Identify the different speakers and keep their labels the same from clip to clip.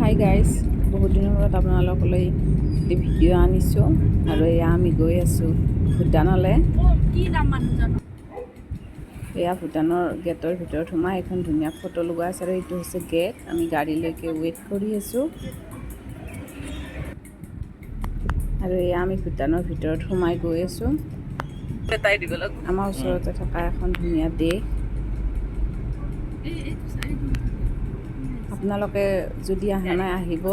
Speaker 1: Hi guys, বহুত দিনৰ মূৰত আপোনালোকলৈ এটি ভিডিঅ' আনিছোঁ আৰু এয়া আমি গৈ আছোঁ ভূটানলৈ। এয়া ভূটানৰ গেটৰ ভিতৰত সোমাই এখন ধুনীয়া ফটো লগোৱা আছে আৰু এইটো হৈছে গেট। আমি গাড়ীলৈকে ৱেইট কৰি আছোঁ আৰু এয়া আমি ভূটানৰ ভিতৰত সোমাই গৈ আছোঁ। আমাৰ ওচৰতে থকা এখন ধুনীয়া দেশ। আপোনালোকে যদি অহা নাই আহিব,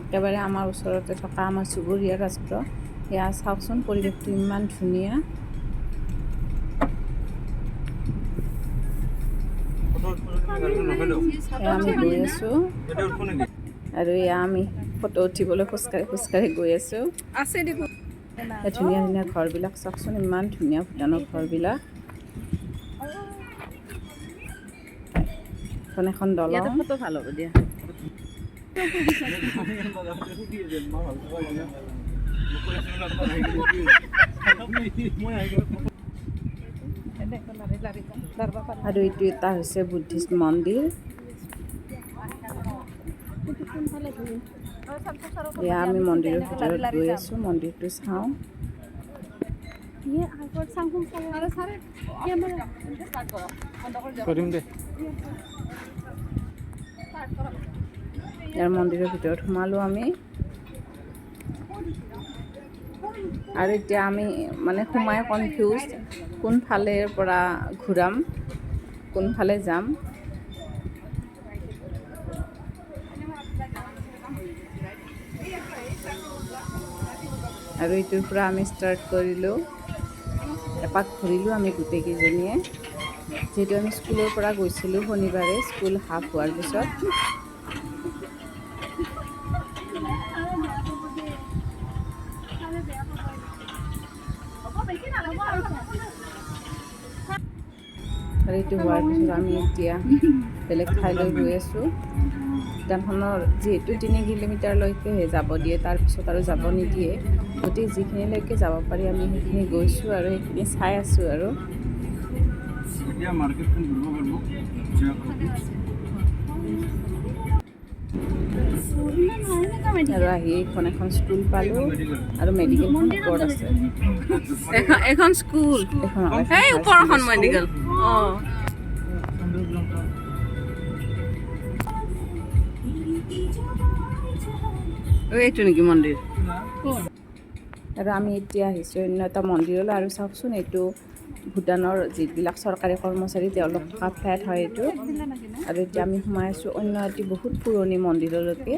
Speaker 1: একেবাৰে আমাৰ ওচৰতে থকা আমাৰ চুবুৰীয়া ৰাষ্ট্ৰ। এয়া চাওকচোন, পৰিৱেশটো ইমান ধুনীয়া। এয়া আমি গৈ আছোঁ আৰু এয়া আমি ফটো উঠিবলৈ খোজকাঢ়ি গৈ আছোঁ। ধুনীয়া ধুনীয়া ঘৰবিলাক চাওকচোন, ইমান ধুনীয়া ভূটানৰ ঘৰবিলাক। এখন দলং। ভাল হ'ব দিয়া। আৰু এইটো এটা হৈছে বুদ্ধিষ্ট মন্দিৰ। এয়া আমি মন্দিৰৰ ভিতৰত গৈ আছোঁ, মন্দিৰটো চাওঁ। ইয়াৰ মন্দিৰৰ ভিতৰত সোমালোঁ আমি আৰু এতিয়া আমি সোমাই কনফিউজ, কোনফালৰ পৰা ঘূৰাম, কোনফালে যাম। আৰু এইটোৰ পৰা আমি ষ্টাৰ্ট কৰিলোঁ, এপাক ঘূৰিলোঁ আমি গোটেইকেইজনীয়ে। যিহেতু আমি স্কুলৰ পৰা গৈছিলোঁ শনিবাৰে, স্কুল হাফ হোৱাৰ পিছত। আৰু এইটো হোৱাৰ পিছত আমি এতিয়া বেলেগ ঠাইলৈ গৈ আছোঁ। ভূটানখনৰ যিহেতু 3 কিলোমিটাৰলৈকেহে যাব দিয়ে, তাৰপিছত আৰু যাব নিদিয়ে। গতিকে যিখিনিলৈকে যাব পাৰি আমি সেইখিনি গৈছোঁ আৰু সেইখিনি চাই আছোঁ আৰু আহি এখন স্কুল পালোঁ আৰু মেডিকেলখন ওপৰত আছে। এখন স্কুল, এই ওপৰখন মেডিকেল। এইটো নেকি মন্দিৰ? আৰু আমি এতিয়া আহিছোঁ অন্য এটা মন্দিৰলৈ। আৰু চাওকচোন, এইটো ভূটানৰ যিবিলাক চৰকাৰী কৰ্মচাৰী তেওঁলোক থকা ফ্লেট হয় এইটো। আৰু এতিয়া আমি সোমাই আছোঁ অন্য এটি বহুত পুৰণি মন্দিৰলৈকে।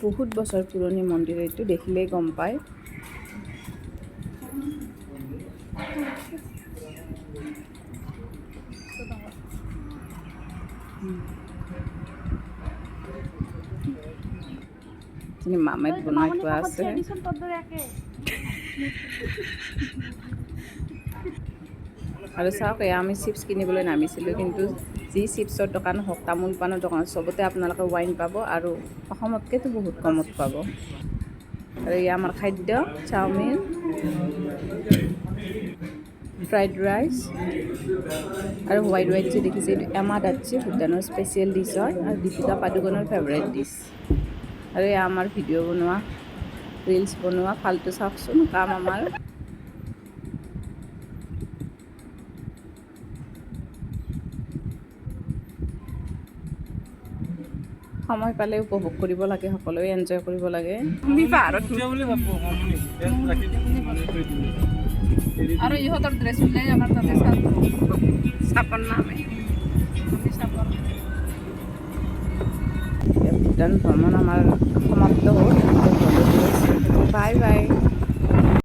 Speaker 1: বহুত বছৰ পুৰণি মন্দিৰ এইটো, দেখিলেই গম পায়। মামেত বনাই থোৱা আছে। আৰু চাওক, এয়া আমি চিপছ কিনিবলৈ নামিছিলোঁ, কিন্তু যি চিপছৰ দোকান হওক, তামোল পাণৰ দোকান, চবতে আপোনালোকে ৱাইন পাব আৰু অসমতকৈতো বহুত কমত পাব। আৰু এয়া আমাৰ খাদ্য, চাওমিন, ফ্ৰাইড ৰাইচ আৰু হোৱাইট যে দেখিছে, এইটো এমা দাচ্ছি, ভূটানৰ স্পেচিয়েল ডিছ হয় আৰু দীপিকা পাডুকনৰ ফেভৰেট ডিছ। আৰু এয়া আমাৰ ভিডিঅ' বনোৱা, ৰিলছ বনোৱা ফাল্টু, চাওকচোন কাম আমাৰ। সময় পালে উপভোগ কৰিব লাগে, সকলোৱে এনজয় কৰিব লাগে। আৰু ইহঁতৰ ড্ৰেছ ওলাই আমাৰ তাতে চাপৰ নামে। ভূটান ভ্ৰমণ আমাৰ সমাপ্ত হ'ল। Bye bye.